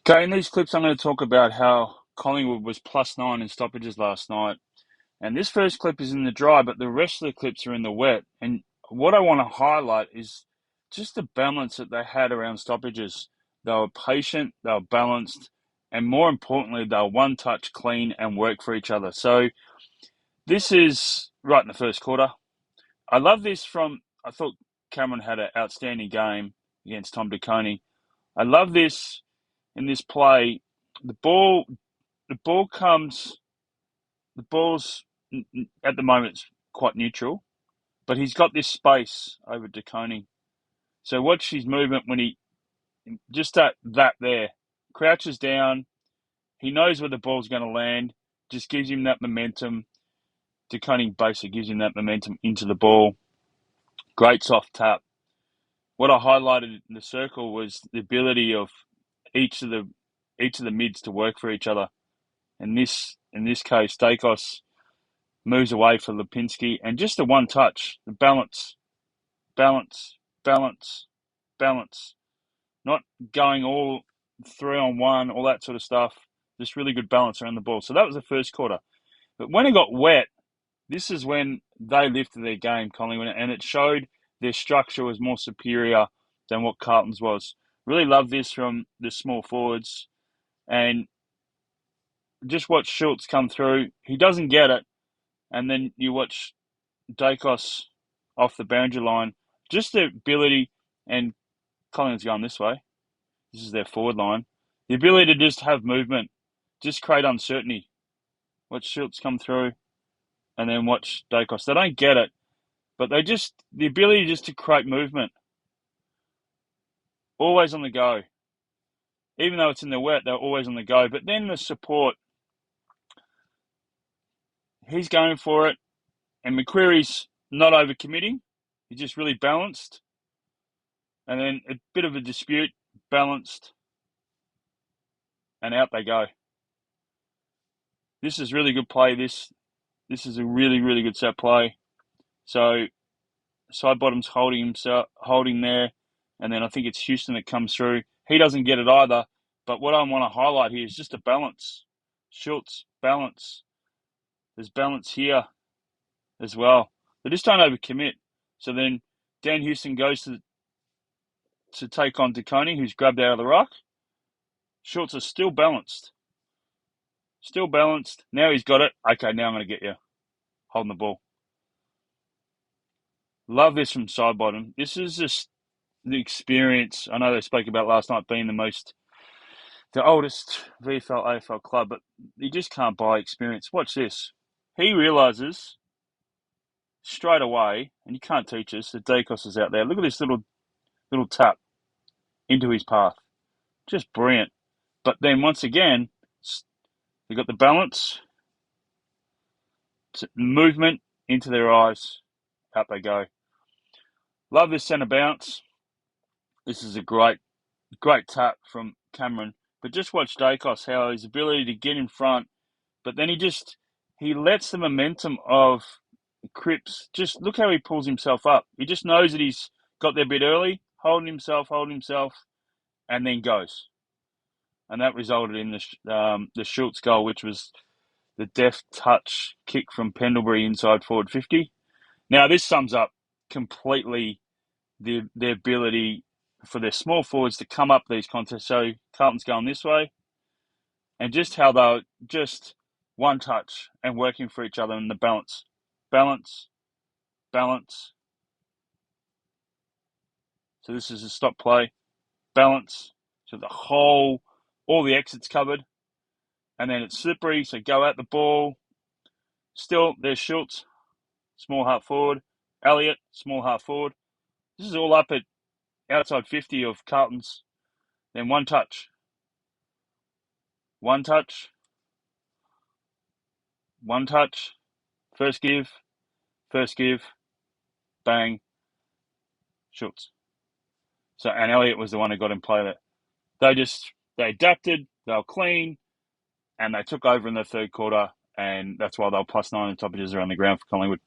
Okay, in these clips, I'm going to talk about how Collingwood was +9 in stoppages last night. And this first clip is in the dry, but the rest of the clips are in the wet. And what I want to highlight is just the balance that they had around stoppages. They were patient, they were balanced, and more importantly, they were one touch clean and work for each other. So this is right in the first quarter. I love this I thought Cameron had an outstanding game against Tom DeConey. I love this in this play. The ball comes, the ball's at the moment it's quite neutral, but he's got this space over DeConey. So watch his movement when he just that there crouches down. He knows where the ball's going to land. Just gives him that momentum. DeConey basically gives him that momentum into the ball. Great soft tap. What I highlighted in the circle was the ability of each of the mids to work for each other. In this case, Dacos moves away for Lipinski, and just the one touch, the balance, balance, balance, balance. Not going all 3-on-1, all that sort of stuff. Just really good balance around the ball. So that was the first quarter. But when it got wet, this is when they lifted their game, Collingwood, and it showed their structure was more superior than what Carlton's was. Really love this from the small forwards. And just watch Schultz come through. He doesn't get it. And then you watch Dacos off the boundary line. Just the ability, and Collingwood's going this way. This is their forward line. The ability to just have movement, just create uncertainty. Watch Schultz come through, and then watch Dacos. They don't get it, but the ability just to create movement. Always on the go. Even though it's in the wet, they're always on the go. But then the support, he's going for it, and McQuarrie's not overcommitting. He's just really balanced. And then a bit of a dispute, balanced, and out they go. This is really good play. This is a really, really good set play. So Sidebottom's holding there, and then I think it's Houston that comes through. He doesn't get it either. But what I want to highlight here is just a balance. Schultz, balance. There's balance here as well. They just don't overcommit. So then Dan Houston goes to take on DeConey, who's grabbed out of the ruck. Schultz is still balanced. Still balanced. Now he's got it. Okay, now I'm going to get you. Holding the ball. Love this from Sidebottom. This is just the experience. I know they spoke about last night being the oldest VFL AFL club, but you just can't buy experience. Watch this. He realises straight away, and you can't teach us, that Dacos is out there. Look at this little tap into his path. Just brilliant. But then once again, they've got the balance, movement into their eyes. Out they go. Love this centre bounce. This is a great tap from Cameron. But just watch Dacos, how his ability to get in front, but then he lets the momentum of Cripps. Just look how he pulls himself up. He just knows that he's got there a bit early, holding himself, and then goes. And that resulted in the Schultz goal, which was the deft touch kick from Pendlebury inside forward 50. Now, this sums up completely their ability for their small forwards to come up these contests. So Carlton's going this way, and just how they're just one touch and working for each other in the balance. So this is a stop play. Balance. So all the exits covered. And then it's slippery, so go at the ball. Still, there's Schultz, small half forward. Elliott, small half forward. This is all up at outside 50 of Carlton's. Then one touch. First give, bang, Schultz. So, and Elliott was the one who got in play there. They adapted, they were clean, and they took over in the third quarter, and that's why they were +9 in stoppages around the ground for Collingwood.